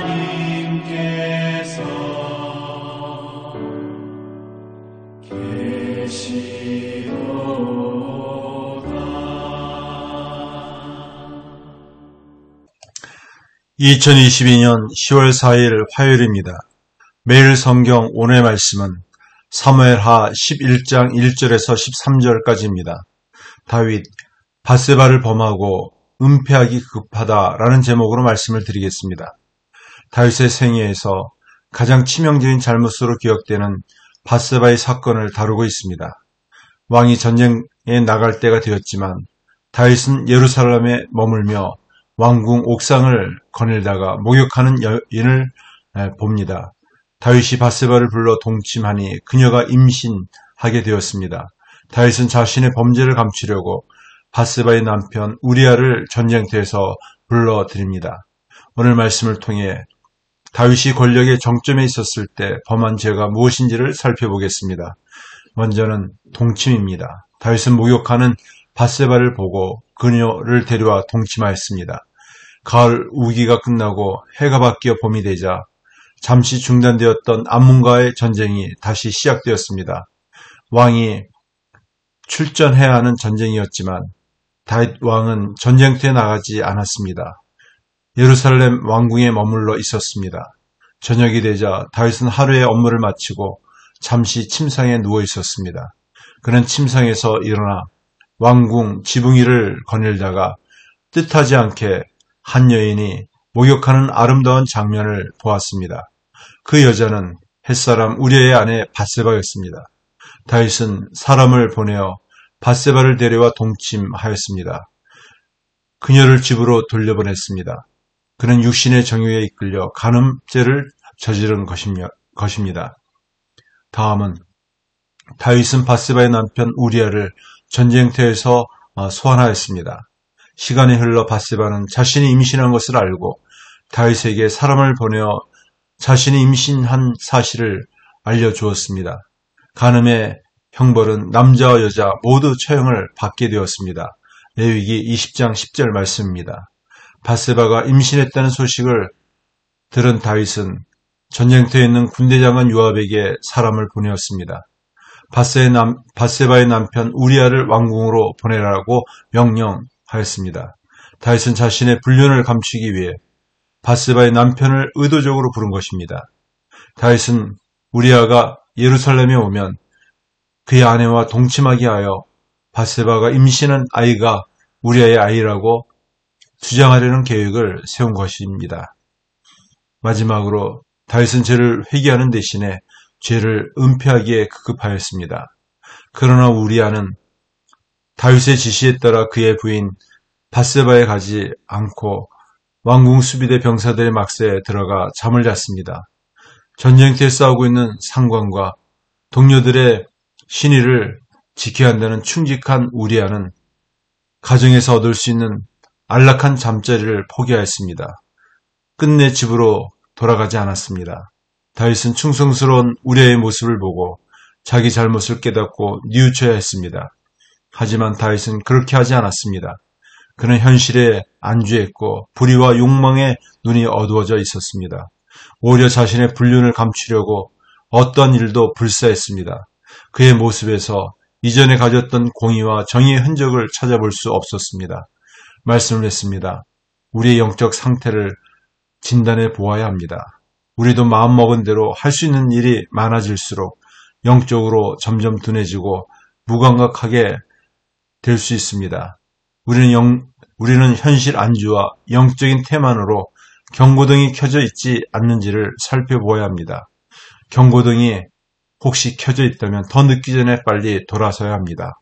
하나님께서 계시도다. 2022년 10월 4일 화요일입니다. 매일 성경 오늘의 말씀은 사무엘하 11장 1절에서 13절까지입니다. 다윗, 밧세바를 범하고 은폐하기 급하다라는 제목으로 말씀을 드리겠습니다. 다윗의 생애에서 가장 치명적인 잘못으로 기억되는 밧세바의 사건을 다루고 있습니다. 왕이 전쟁에 나갈 때가 되었지만 다윗은 예루살렘에 머물며 왕궁 옥상을 거닐다가 목욕하는 여인을 봅니다. 다윗이 밧세바를 불러 동침하니 그녀가 임신하게 되었습니다. 다윗은 자신의 범죄를 감추려고 밧세바의 남편 우리아를 전쟁터에서 불러들입니다. 오늘 말씀을 통해 다윗이 권력의 정점에 있었을 때 범한 죄가 무엇인지를 살펴보겠습니다. 먼저는 동침입니다. 다윗은 목욕하는 밧세바를 보고 그녀를 데려와 동침하였습니다. 가을 우기가 끝나고 해가 바뀌어 봄이 되자 잠시 중단되었던 암몬과의 전쟁이 다시 시작되었습니다. 왕이 출전해야 하는 전쟁이었지만 다윗 왕은 전쟁터에 나가지 않았습니다. 예루살렘 왕궁에 머물러 있었습니다. 저녁이 되자 다윗은 하루의 업무를 마치고 잠시 침상에 누워 있었습니다. 그는 침상에서 일어나 왕궁 지붕 위를 거닐다가 뜻하지 않게 한 여인이 목욕하는 아름다운 장면을 보았습니다. 그 여자는 햇사람 우리아의 아내 밧세바였습니다. 다윗은 사람을 보내어 밧세바를 데려와 동침하였습니다. 그녀를 집으로 돌려보냈습니다. 그는 육신의 정욕에 이끌려 간음죄를 저지른 것입니다. 다음은 다윗은 밧세바의 남편 우리아를 전쟁터에서 소환하였습니다. 시간이 흘러 밧세바는 자신이 임신한 것을 알고 다윗에게 사람을 보내어 자신이 임신한 사실을 알려주었습니다. 간음의 형벌은 남자와 여자 모두 처형을 받게 되었습니다. 레위기 20장 10절 말씀입니다. 밧세바가 임신했다는 소식을 들은 다윗은 전쟁터에 있는 군대장관 요압에게 사람을 보내었습니다. 밧세바의 남편 우리아를 왕궁으로 보내라고 명령하였습니다. 다윗은 자신의 불륜을 감추기 위해 밧세바의 남편을 의도적으로 부른 것입니다. 다윗은 우리아가 예루살렘에 오면 그의 아내와 동침하게 하여 밧세바가 임신한 아이가 우리아의 아이라고 주장하려는 계획을 세운 것입니다. 마지막으로 다윗은 죄를 회개하는 대신에 죄를 은폐하기에 급급하였습니다. 그러나 우리아는 다윗의 지시에 따라 그의 부인 밧세바에 가지 않고 왕궁 수비대 병사들의 막사에 들어가 잠을 잤습니다. 전쟁터에 싸우고 있는 상관과 동료들의 신의를 지켜야 한다는 충직한 우리아는 가정에서 얻을 수 있는 안락한 잠자리를 포기하였습니다. 끝내 집으로 돌아가지 않았습니다. 다윗은 충성스러운 우리아의 모습을 보고 자기 잘못을 깨닫고 뉘우쳐야 했습니다. 하지만 다윗은 그렇게 하지 않았습니다. 그는 현실에 안주했고 불의와 욕망에 눈이 어두워져 있었습니다. 오히려 자신의 불륜을 감추려고 어떤 일도 불사했습니다. 그의 모습에서 이전에 가졌던 공의와 정의의 흔적을 찾아볼 수 없었습니다. 말씀을 했습니다. 우리의 영적 상태를 진단해 보아야 합니다. 우리도 마음먹은 대로 할 수 있는 일이 많아질수록 영적으로 점점 둔해지고 무감각하게 될 수 있습니다. 우리는 현실 안주와 영적인 태만으로 경고등이 켜져 있지 않는지를 살펴보아야 합니다. 경고등이 혹시 켜져 있다면 더 늦기 전에 빨리 돌아서야 합니다.